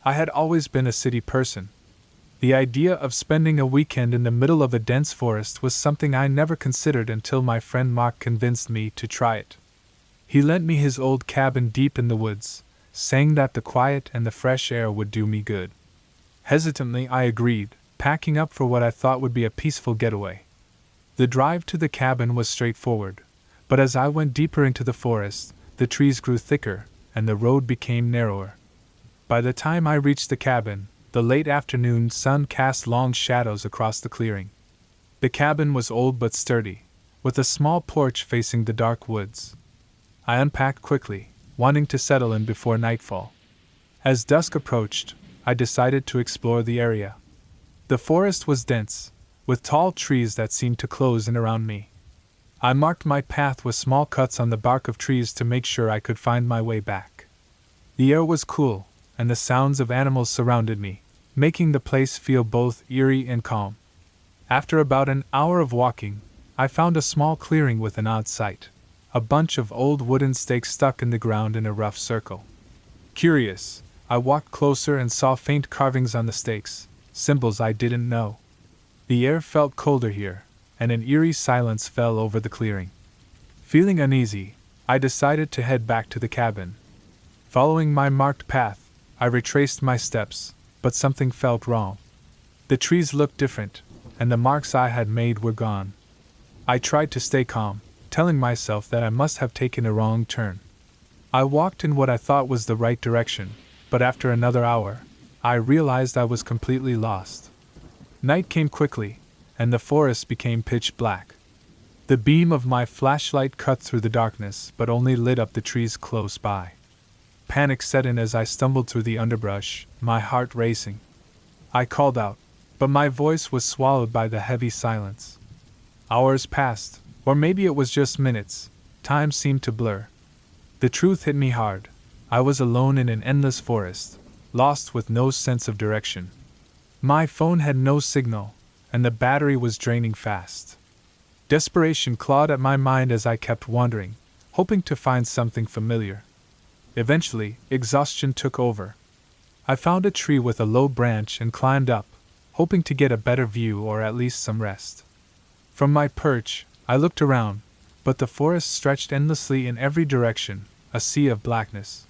I had always been a city person. The idea of spending a weekend in the middle of a dense forest was something I never considered until my friend Mark convinced me to try it. He lent me his old cabin deep in the woods, saying that the quiet and the fresh air would do me good. Hesitantly, I agreed, packing up for what I thought would be a peaceful getaway. The drive to the cabin was straightforward, but as I went deeper into the forest, the trees grew thicker, and the road became narrower. By the time I reached the cabin, the late afternoon sun cast long shadows across the clearing. The cabin was old but sturdy, with a small porch facing the dark woods. I unpacked quickly, wanting to settle in before nightfall. As dusk approached, I decided to explore the area. The forest was dense, with tall trees that seemed to close in around me. I marked my path with small cuts on the bark of trees to make sure I could find my way back. The air was cool, and the sounds of animals surrounded me, making the place feel both eerie and calm. After about an hour of walking, I found a small clearing with an odd sight: a bunch of old wooden stakes stuck in the ground in a rough circle. Curious, I walked closer and saw faint carvings on the stakes, symbols I didn't know. The air felt colder here, and an eerie silence fell over the clearing. Feeling uneasy, I decided to head back to the cabin. Following my marked path, I retraced my steps, but something felt wrong. The trees looked different, and the marks I had made were gone. I tried to stay calm, telling myself that I must have taken a wrong turn. I walked in what I thought was the right direction, but after another hour, I realized I was completely lost. Night came quickly, and the forest became pitch black. The beam of my flashlight cut through the darkness but only lit up the trees close by. Panic set in as I stumbled through the underbrush, my heart racing. I called out, but my voice was swallowed by the heavy silence. Hours passed, or maybe it was just minutes. Time seemed to blur. The truth hit me hard. I was alone in an endless forest, lost with no sense of direction. My phone had no signal, and the battery was draining fast. Desperation clawed at my mind as I kept wandering, hoping to find something familiar. Eventually, exhaustion took over. I found a tree with a low branch and climbed up, hoping to get a better view or at least some rest. From my perch, I looked around, but the forest stretched endlessly in every direction, a sea of blackness.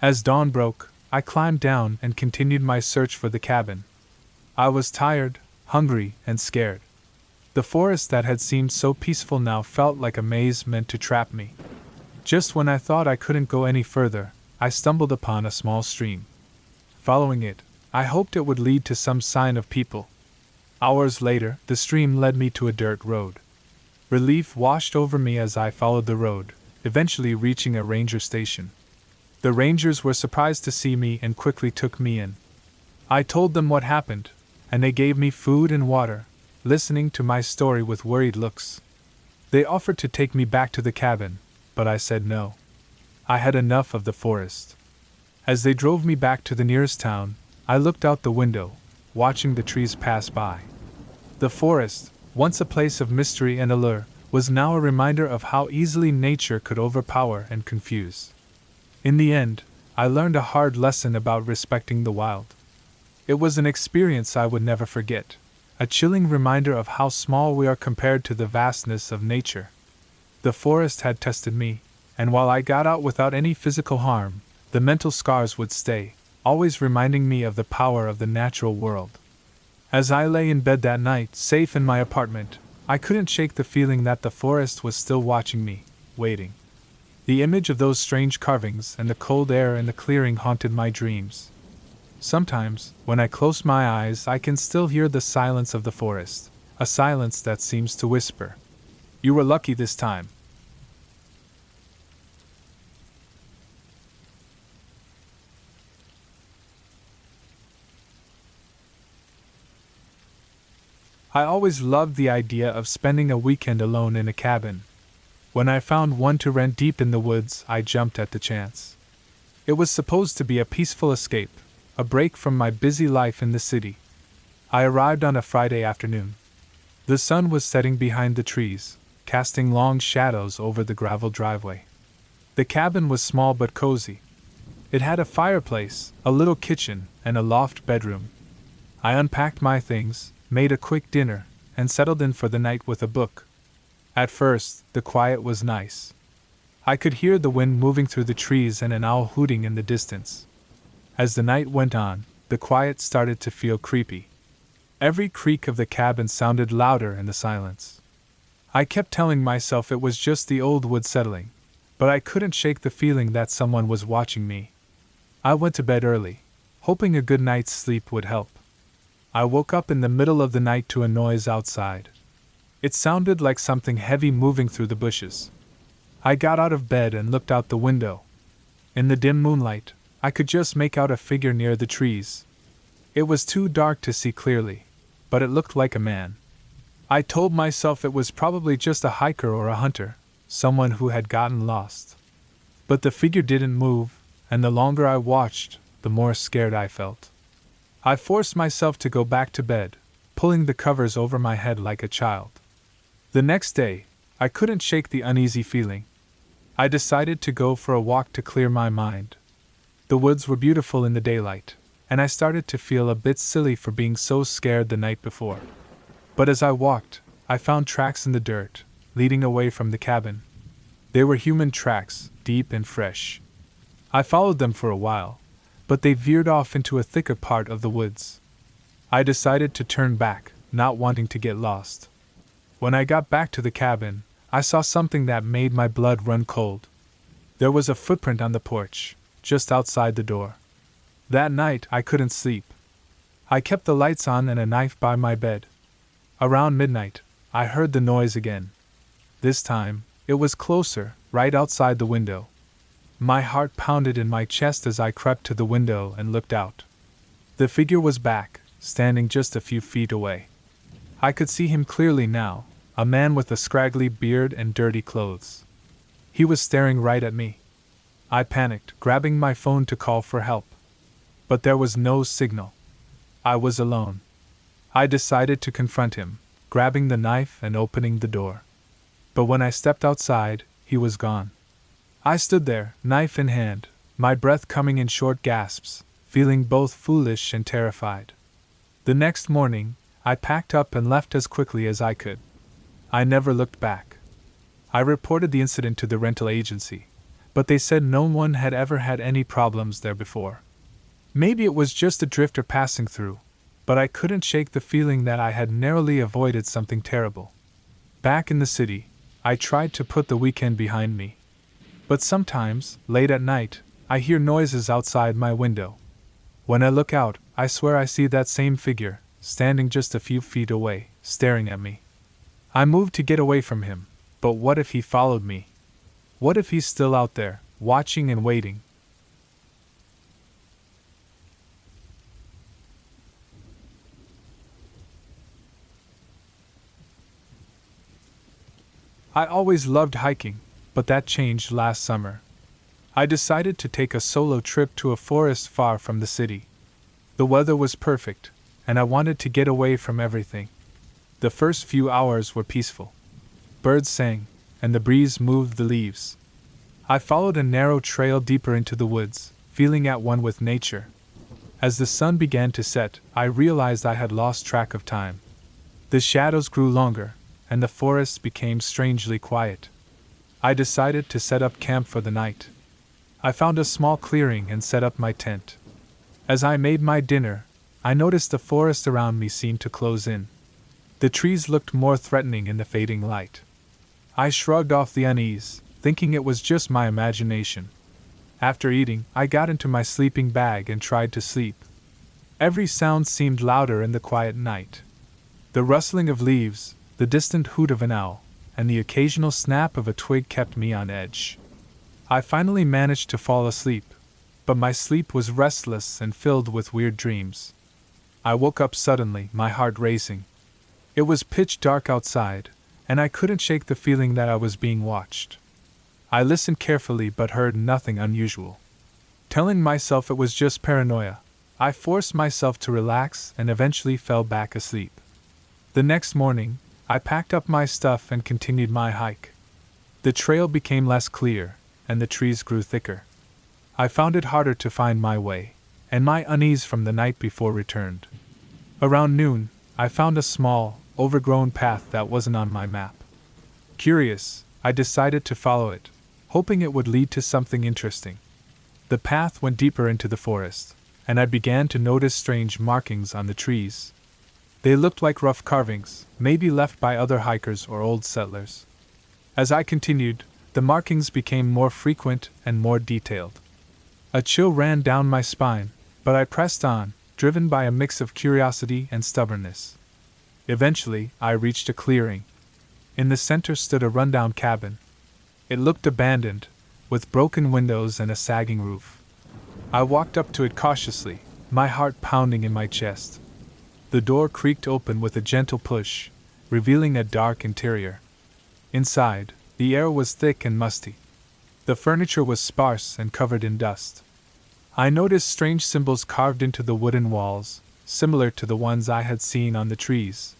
As dawn broke, I climbed down and continued my search for the cabin. I was tired, hungry, and scared. The forest that had seemed so peaceful now felt like a maze meant to trap me. Just when I thought I couldn't go any further, I stumbled upon a small stream. Following it, I hoped it would lead to some sign of people. Hours later, the stream led me to a dirt road. Relief washed over me as I followed the road, eventually reaching a ranger station. The rangers were surprised to see me and quickly took me in. I told them what happened, and they gave me food and water, listening to my story with worried looks. They offered to take me back to the cabin, but I said no. I had enough of the forest. As they drove me back to the nearest town, I looked out the window, watching the trees pass by. The forest, once a place of mystery and allure, was now a reminder of how easily nature could overpower and confuse. In the end, I learned a hard lesson about respecting the wild. It was an experience I would never forget, a chilling reminder of how small we are compared to the vastness of nature. The forest had tested me, and while I got out without any physical harm, the mental scars would stay, always reminding me of the power of the natural world. As I lay in bed that night, safe in my apartment, I couldn't shake the feeling that the forest was still watching me, waiting. The image of those strange carvings and the cold air in the clearing haunted my dreams. Sometimes, when I close my eyes, I can still hear the silence of the forest, a silence that seems to whisper, "You were lucky this time." I always loved the idea of spending a weekend alone in a cabin. When I found one to rent deep in the woods, I jumped at the chance. It was supposed to be a peaceful escape, a break from my busy life in the city. I arrived on a Friday afternoon. The sun was setting behind the trees, casting long shadows over the gravel driveway. The cabin was small but cozy. It had a fireplace, a little kitchen, and a loft bedroom. I unpacked my things, made a quick dinner, and settled in for the night with a book. At first, the quiet was nice. I could hear the wind moving through the trees and an owl hooting in the distance. As the night went on, the quiet started to feel creepy. Every creak of the cabin sounded louder in the silence. I kept telling myself it was just the old wood settling, but I couldn't shake the feeling that someone was watching me. I went to bed early, hoping a good night's sleep would help. I woke up in the middle of the night to a noise outside. It sounded like something heavy moving through the bushes. I got out of bed and looked out the window. In the dim moonlight, I could just make out a figure near the trees. It was too dark to see clearly, but it looked like a man. I told myself it was probably just a hiker or a hunter, someone who had gotten lost. But the figure didn't move, and the longer I watched, the more scared I felt. I forced myself to go back to bed, pulling the covers over my head like a child. The next day, I couldn't shake the uneasy feeling. I decided to go for a walk to clear my mind. The woods were beautiful in the daylight, and I started to feel a bit silly for being so scared the night before. But as I walked, I found tracks in the dirt, leading away from the cabin. They were human tracks, deep and fresh. I followed them for a while, but they veered off into a thicker part of the woods. I decided to turn back, not wanting to get lost. When I got back to the cabin, I saw something that made my blood run cold. There was a footprint on the porch, just outside the door. That night I couldn't sleep. I kept the lights on and a knife by my bed. Around midnight, I heard the noise again. This time, it was closer, right outside the window. My heart pounded in my chest as I crept to the window and looked out. The figure was back, standing just a few feet away. I could see him clearly now, a man with a scraggly beard and dirty clothes. He was staring right at me. I panicked, grabbing my phone to call for help. But there was no signal. I was alone. I decided to confront him, grabbing the knife and opening the door. But when I stepped outside, he was gone. I stood there, knife in hand, my breath coming in short gasps, feeling both foolish and terrified. The next morning, I packed up and left as quickly as I could. I never looked back. I reported the incident to the rental agency, but they said no one had ever had any problems there before. Maybe it was just a drifter passing through, but I couldn't shake the feeling that I had narrowly avoided something terrible. Back in the city, I tried to put the weekend behind me. But sometimes, late at night, I hear noises outside my window. When I look out, I swear I see that same figure, standing just a few feet away, staring at me. I moved to get away from him, but what if he followed me? What if he's still out there, watching and waiting? I always loved hiking, but that changed last summer. I decided to take a solo trip to a forest far from the city. The weather was perfect, and I wanted to get away from everything. The first few hours were peaceful. Birds sang, and the breeze moved the leaves. I followed a narrow trail deeper into the woods, feeling at one with nature. As the sun began to set, I realized I had lost track of time. The shadows grew longer, and the forest became strangely quiet. I decided to set up camp for the night. I found a small clearing and set up my tent. As I made my dinner, I noticed the forest around me seemed to close in. The trees looked more threatening in the fading light. I shrugged off the unease, thinking it was just my imagination. After eating, I got into my sleeping bag and tried to sleep. Every sound seemed louder in the quiet night. The rustling of leaves, the distant hoot of an owl, and the occasional snap of a twig kept me on edge. I finally managed to fall asleep, but my sleep was restless and filled with weird dreams. I woke up suddenly, my heart racing. It was pitch dark outside, and I couldn't shake the feeling that I was being watched. I listened carefully but heard nothing unusual. Telling myself it was just paranoia, I forced myself to relax and eventually fell back asleep. The next morning, I packed up my stuff and continued my hike. The trail became less clear, and the trees grew thicker. I found it harder to find my way, and my unease from the night before returned. Around noon, I found a small, overgrown path that wasn't on my map. Curious, I decided to follow it, hoping it would lead to something interesting. The path went deeper into the forest, and I began to notice strange markings on the trees. They looked like rough carvings, maybe left by other hikers or old settlers. As I continued, the markings became more frequent and more detailed. A chill ran down my spine, but I pressed on, driven by a mix of curiosity and stubbornness. Eventually, I reached a clearing. In the center stood a rundown cabin. It looked abandoned, with broken windows and a sagging roof. I walked up to it cautiously, my heart pounding in my chest. The door creaked open with a gentle push, revealing a dark interior. Inside, the air was thick and musty. The furniture was sparse and covered in dust. I noticed strange symbols carved into the wooden walls, similar to the ones I had seen on the trees.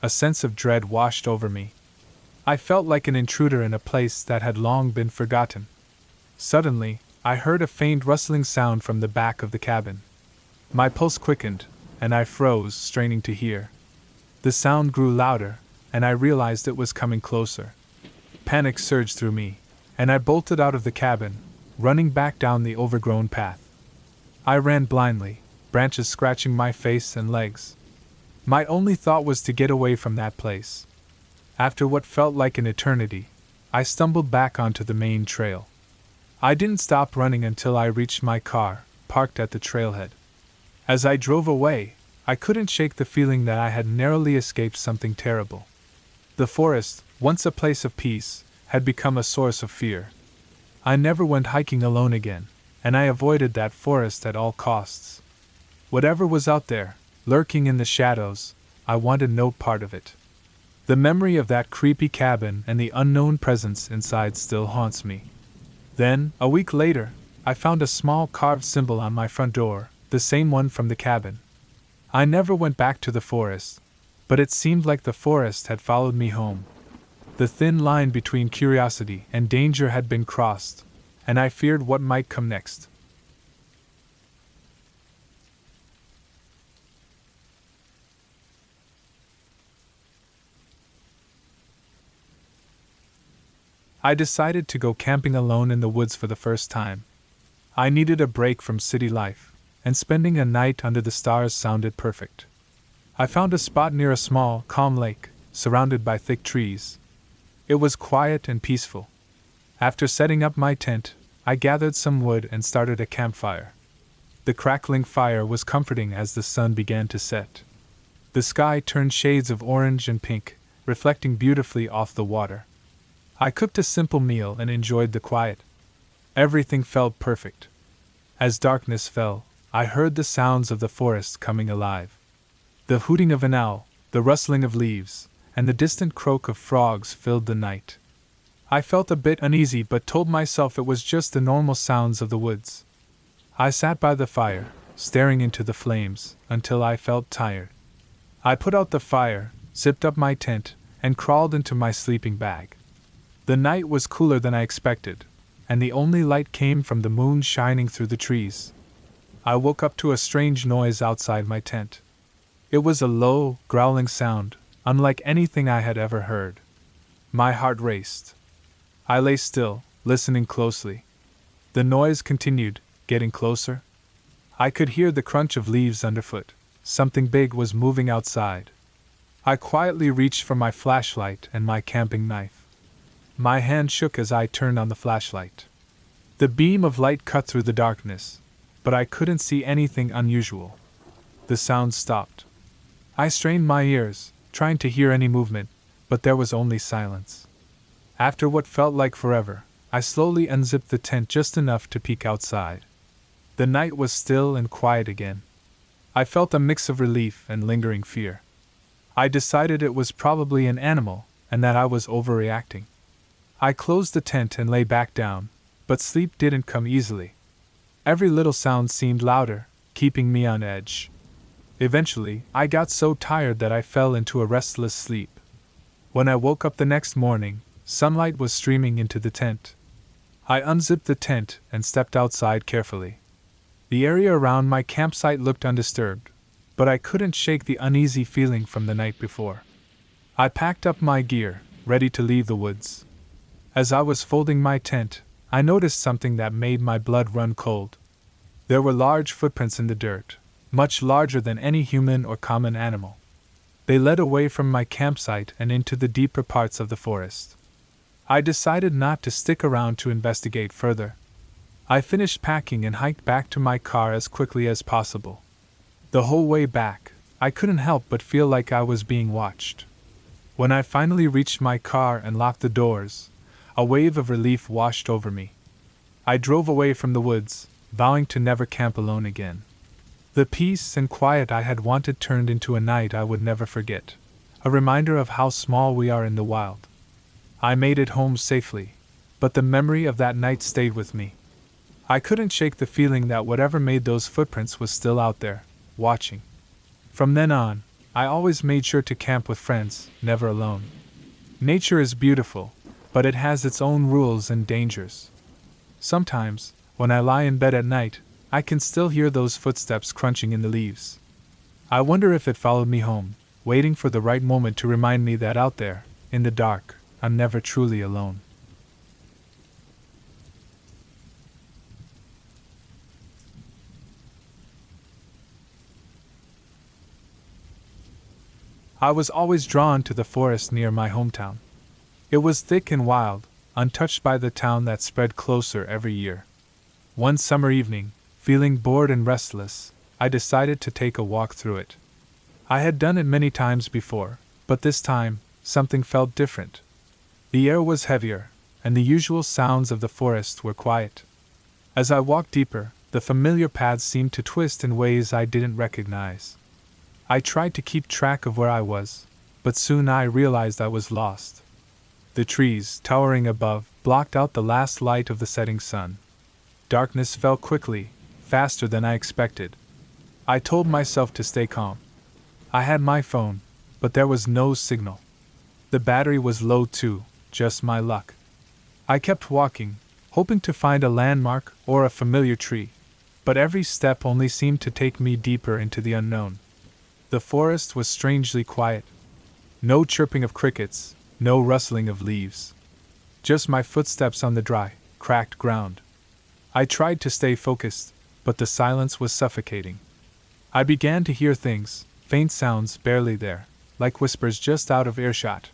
A sense of dread washed over me. I felt like an intruder in a place that had long been forgotten. Suddenly, I heard a faint rustling sound from the back of the cabin. My pulse quickened, and I froze, straining to hear. The sound grew louder, and I realized it was coming closer. Panic surged through me, and I bolted out of the cabin, running back down the overgrown path. I ran blindly, branches scratching my face and legs. My only thought was to get away from that place. After what felt like an eternity, I stumbled back onto the main trail. I didn't stop running until I reached my car, parked at the trailhead. As I drove away, I couldn't shake the feeling that I had narrowly escaped something terrible. The forest, once a place of peace, had become a source of fear. I never went hiking alone again, and I avoided that forest at all costs. Whatever was out there, lurking in the shadows, I wanted no part of it. The memory of that creepy cabin and the unknown presence inside still haunts me. Then, a week later, I found a small carved symbol on my front door, the same one from the cabin. I never went back to the forest, but it seemed like the forest had followed me home. The thin line between curiosity and danger had been crossed, and I feared what might come next. I decided to go camping alone in the woods for the first time. I needed a break from city life, and spending a night under the stars sounded perfect. I found a spot near a small, calm lake, surrounded by thick trees. It was quiet and peaceful. After setting up my tent, I gathered some wood and started a campfire. The crackling fire was comforting as the sun began to set. The sky turned shades of orange and pink, reflecting beautifully off the water. I cooked a simple meal and enjoyed the quiet. Everything felt perfect. As darkness fell, I heard the sounds of the forest coming alive. The hooting of an owl, the rustling of leaves, and the distant croak of frogs filled the night. I felt a bit uneasy but told myself it was just the normal sounds of the woods. I sat by the fire, staring into the flames, until I felt tired. I put out the fire, zipped up my tent, and crawled into my sleeping bag. The night was cooler than I expected, and the only light came from the moon shining through the trees. I woke up to a strange noise outside my tent. It was a low, growling sound, unlike anything I had ever heard. My heart raced. I lay still, listening closely. The noise continued, getting closer. I could hear the crunch of leaves underfoot. Something big was moving outside. I quietly reached for my flashlight and my camping knife. My hand shook as I turned on the flashlight. The beam of light cut through the darkness, but I couldn't see anything unusual. The sound stopped. I strained my ears, trying to hear any movement, but there was only silence. After what felt like forever, I slowly unzipped the tent just enough to peek outside. The night was still and quiet again. I felt a mix of relief and lingering fear. I decided it was probably an animal, and that I was overreacting. I closed the tent and lay back down, but sleep didn't come easily. Every little sound seemed louder, keeping me on edge. Eventually, I got so tired that I fell into a restless sleep. When I woke up the next morning, sunlight was streaming into the tent. I unzipped the tent and stepped outside carefully. The area around my campsite looked undisturbed, but I couldn't shake the uneasy feeling from the night before. I packed up my gear, ready to leave the woods. As I was folding my tent, I noticed something that made my blood run cold. There were large footprints in the dirt, much larger than any human or common animal. They led away from my campsite and into the deeper parts of the forest. I decided not to stick around to investigate further. I finished packing and hiked back to my car as quickly as possible. The whole way back, I couldn't help but feel like I was being watched. When I finally reached my car and locked the doors, a wave of relief washed over me. I drove away from the woods, vowing to never camp alone again. The peace and quiet I had wanted turned into a night I would never forget, a reminder of how small we are in the wild. I made it home safely, but the memory of that night stayed with me. I couldn't shake the feeling that whatever made those footprints was still out there, watching. From then on, I always made sure to camp with friends, never alone. Nature is beautiful, but it has its own rules and dangers. Sometimes, when I lie in bed at night, I can still hear those footsteps crunching in the leaves. I wonder if it followed me home, waiting for the right moment to remind me that out there, in the dark, I'm never truly alone. I was always drawn to the forest near my hometown. It was thick and wild, untouched by the town that spread closer every year. One summer evening, feeling bored and restless, I decided to take a walk through it. I had done it many times before, but this time, something felt different. The air was heavier, and the usual sounds of the forest were quiet. As I walked deeper, the familiar paths seemed to twist in ways I didn't recognize. I tried to keep track of where I was, but soon I realized I was lost. The trees, towering above, blocked out the last light of the setting sun. Darkness fell quickly, faster than I expected. I told myself to stay calm. I had my phone, but there was no signal. The battery was low too, just my luck. I kept walking, hoping to find a landmark or a familiar tree, but every step only seemed to take me deeper into the unknown. The forest was strangely quiet. No chirping of crickets, no rustling of leaves. Just my footsteps on the dry, cracked ground. I tried to stay focused, but the silence was suffocating. I began to hear things, faint sounds barely there, like whispers just out of earshot.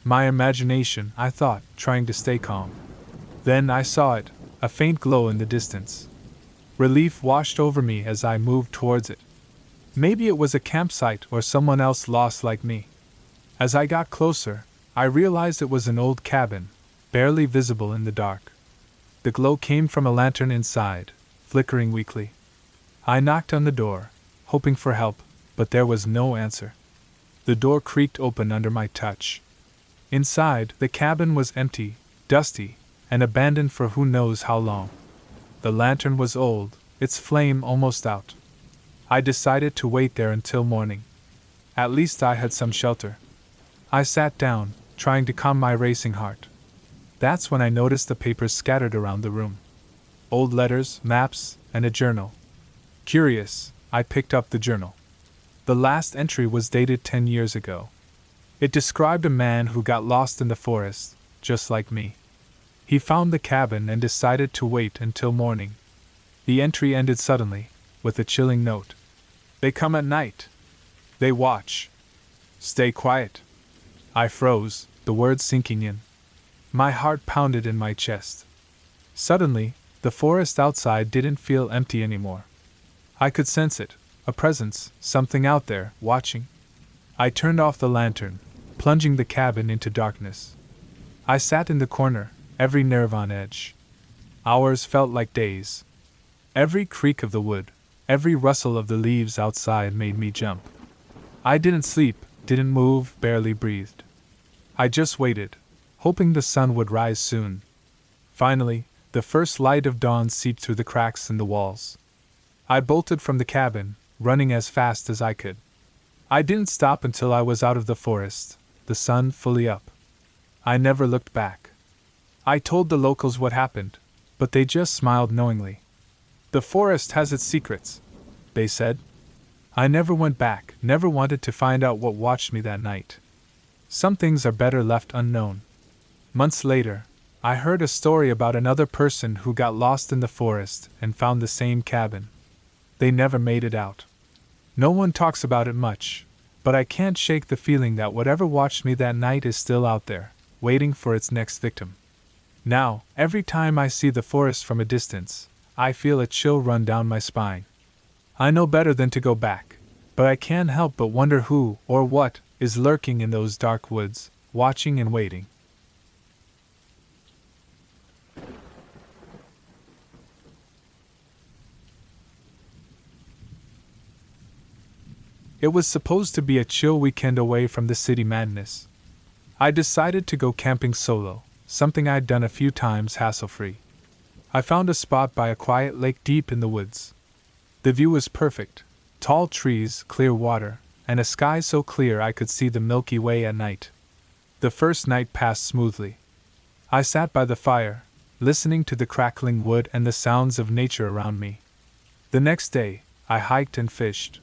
My imagination, I thought, trying to stay calm. Then I saw it, a faint glow in the distance. Relief washed over me as I moved towards it. Maybe it was a campsite or someone else lost like me. As I got closer, I realized it was an old cabin, barely visible in the dark. The glow came from a lantern inside, flickering weakly. I knocked on the door, hoping for help, but there was no answer. The door creaked open under my touch. Inside, the cabin was empty, dusty, and abandoned for who knows how long. The lantern was old, its flame almost out. I decided to wait there until morning. At least I had some shelter. I sat down, trying to calm my racing heart. That's when I noticed the papers scattered around the room. Old letters, maps, and a journal. Curious, I picked up the journal. The last entry was dated 10 years ago. It described a man who got lost in the forest, just like me. He found the cabin and decided to wait until morning. The entry ended suddenly, with a chilling note. They come at night. They watch. Stay quiet. I froze, the words sinking in. My heart pounded in my chest. Suddenly, the forest outside didn't feel empty anymore. I could sense it, a presence, something out there, watching. I turned off the lantern, plunging the cabin into darkness. I sat in the corner, every nerve on edge. Hours felt like days. Every creak of the wood, every rustle of the leaves outside made me jump. I didn't sleep, didn't move, barely breathed. I just waited, hoping the sun would rise soon. Finally, the first light of dawn seeped through the cracks in the walls. I bolted from the cabin, running as fast as I could. I didn't stop until I was out of the forest, the sun fully up. I never looked back. I told the locals what happened, but they just smiled knowingly. "The forest has its secrets," they said. I never went back, never wanted to find out what watched me that night. Some things are better left unknown. Months later, I heard a story about another person who got lost in the forest and found the same cabin. They never made it out. No one talks about it much, but I can't shake the feeling that whatever watched me that night is still out there, waiting for its next victim. Now, every time I see the forest from a distance, I feel a chill run down my spine. I know better than to go back, but I can't help but wonder who, or what, is lurking in those dark woods, watching and waiting. It was supposed to be a chill weekend away from the city madness. I decided to go camping solo, something I'd done a few times hassle-free. I found a spot by a quiet lake deep in the woods. The view was perfect: tall trees, clear water, and a sky so clear I could see the Milky Way at night. The first night passed smoothly. I sat by the fire, listening to the crackling wood and the sounds of nature around me. The next day, I hiked and fished.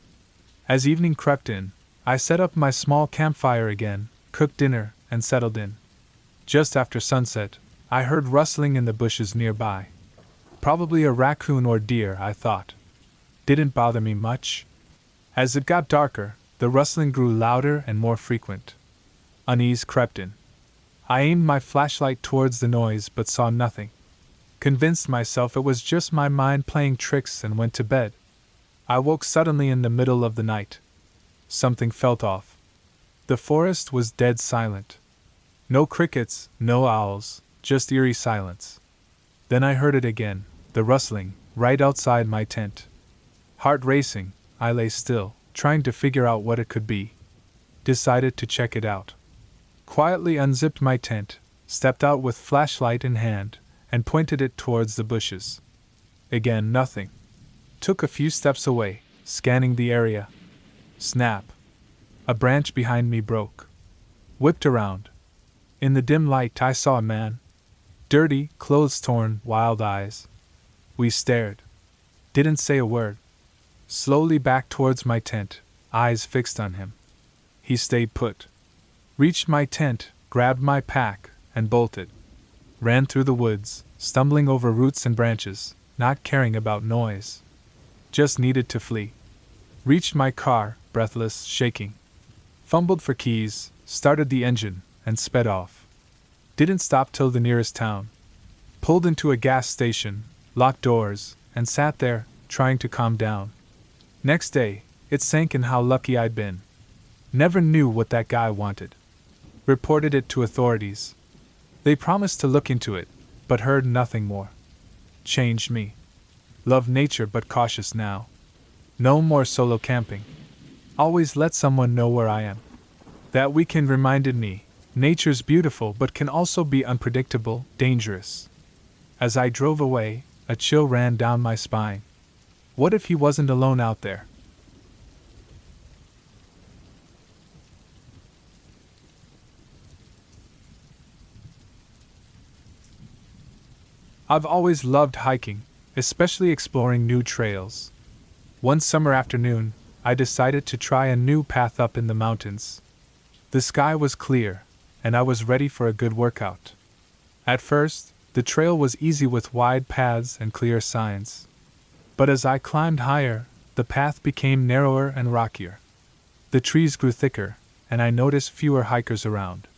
As evening crept in, I set up my small campfire again, cooked dinner, and settled in. Just after sunset, I heard rustling in the bushes nearby. Probably a raccoon or deer, I thought. Didn't bother me much. As it got darker, the rustling grew louder and more frequent. Unease crept in. I aimed my flashlight towards the noise but saw nothing. Convinced myself it was just my mind playing tricks and went to bed. I woke suddenly in the middle of the night. Something felt off. The forest was dead silent. No crickets, no owls, just eerie silence. Then I heard it again, the rustling, right outside my tent. Heart racing, I lay still, trying to figure out what it could be. Decided to check it out. Quietly unzipped my tent, stepped out with flashlight in hand, and pointed it towards the bushes. Again, nothing. Took a few steps away, scanning the area. Snap! A branch behind me broke. Whipped around. In the dim light I saw a man. Dirty, clothes torn, wild eyes. We stared. Didn't say a word. Slowly back towards my tent, eyes fixed on him. He stayed put. Reached my tent, grabbed my pack, and bolted. Ran through the woods, stumbling over roots and branches, not caring about noise. Just needed to flee. Reached my car, breathless, shaking. Fumbled for keys, started the engine, and sped off. Didn't stop till the nearest town. Pulled into a gas station, locked doors, and sat there, trying to calm down. Next day, it sank in how lucky I'd been. Never knew what that guy wanted. Reported it to authorities. They promised to look into it, but heard nothing more. Changed me. Love nature but cautious now. No more solo camping. Always let someone know where I am. That weekend reminded me, nature's beautiful but can also be unpredictable, dangerous. As I drove away, a chill ran down my spine. What if he wasn't alone out there? I've always loved hiking, especially exploring new trails. One summer afternoon, I decided to try a new path up in the mountains. The sky was clear, and I was ready for a good workout. At first, the trail was easy with wide paths and clear signs. But as I climbed higher, the path became narrower and rockier. The trees grew thicker, and I noticed fewer hikers around.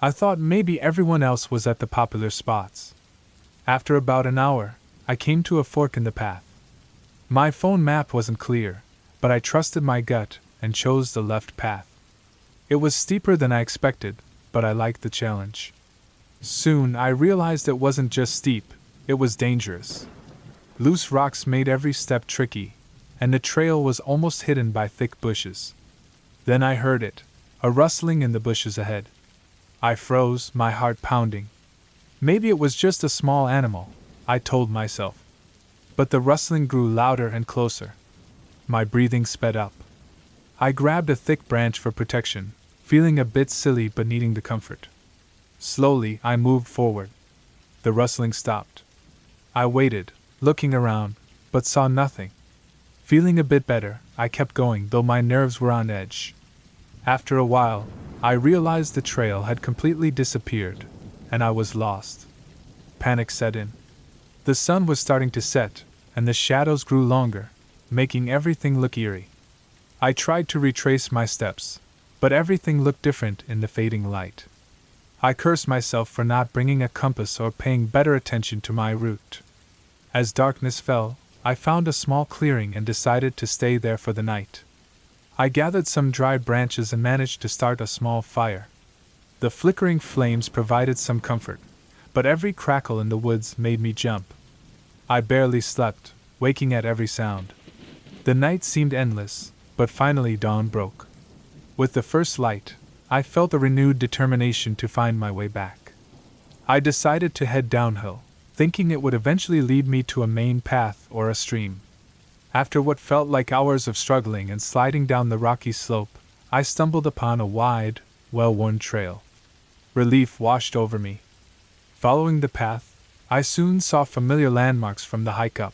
I thought maybe everyone else was at the popular spots. After about an hour, I came to a fork in the path. My phone map wasn't clear, but I trusted my gut and chose the left path. It was steeper than I expected, but I liked the challenge. Soon I realized it wasn't just steep, it was dangerous. Loose rocks made every step tricky, and the trail was almost hidden by thick bushes. Then I heard it, a rustling in the bushes ahead. I froze, my heart pounding. Maybe it was just a small animal, I told myself. But the rustling grew louder and closer. My breathing sped up. I grabbed a thick branch for protection, feeling a bit silly but needing the comfort. Slowly, I moved forward. The rustling stopped. I waited, looking around, but saw nothing. Feeling a bit better, I kept going, though my nerves were on edge. After a while, I realized the trail had completely disappeared, and I was lost. Panic set in. The sun was starting to set, and the shadows grew longer, making everything look eerie. I tried to retrace my steps, but everything looked different in the fading light. I cursed myself for not bringing a compass or paying better attention to my route. As darkness fell, I found a small clearing and decided to stay there for the night. I gathered some dry branches and managed to start a small fire. The flickering flames provided some comfort, but every crackle in the woods made me jump. I barely slept, waking at every sound. The night seemed endless, but finally dawn broke. With the first light, I felt a renewed determination to find my way back. I decided to head downhill, thinking it would eventually lead me to a main path or a stream. After what felt like hours of struggling and sliding down the rocky slope, I stumbled upon a wide, well-worn trail. Relief washed over me. Following the path, I soon saw familiar landmarks from the hike up.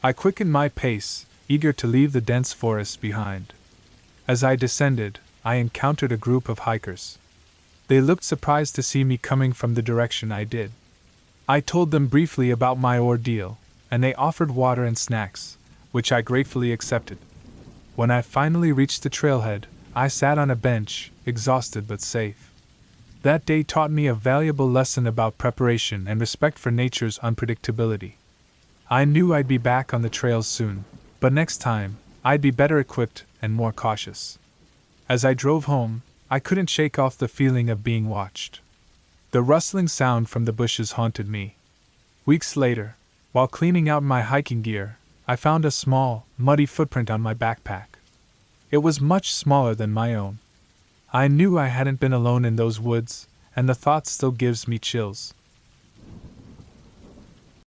I quickened my pace, eager to leave the dense forest behind. As I descended, I encountered a group of hikers. They looked surprised to see me coming from the direction I did. I told them briefly about my ordeal, and they offered water and snacks, which I gratefully accepted. When I finally reached the trailhead, I sat on a bench, exhausted but safe. That day taught me a valuable lesson about preparation and respect for nature's unpredictability. I knew I'd be back on the trails soon, but next time, I'd be better equipped and more cautious. As I drove home, I couldn't shake off the feeling of being watched. The rustling sound from the bushes haunted me. Weeks later, while cleaning out my hiking gear, I found a small, muddy footprint on my backpack. It was much smaller than my own. I knew I hadn't been alone in those woods, and the thought still gives me chills.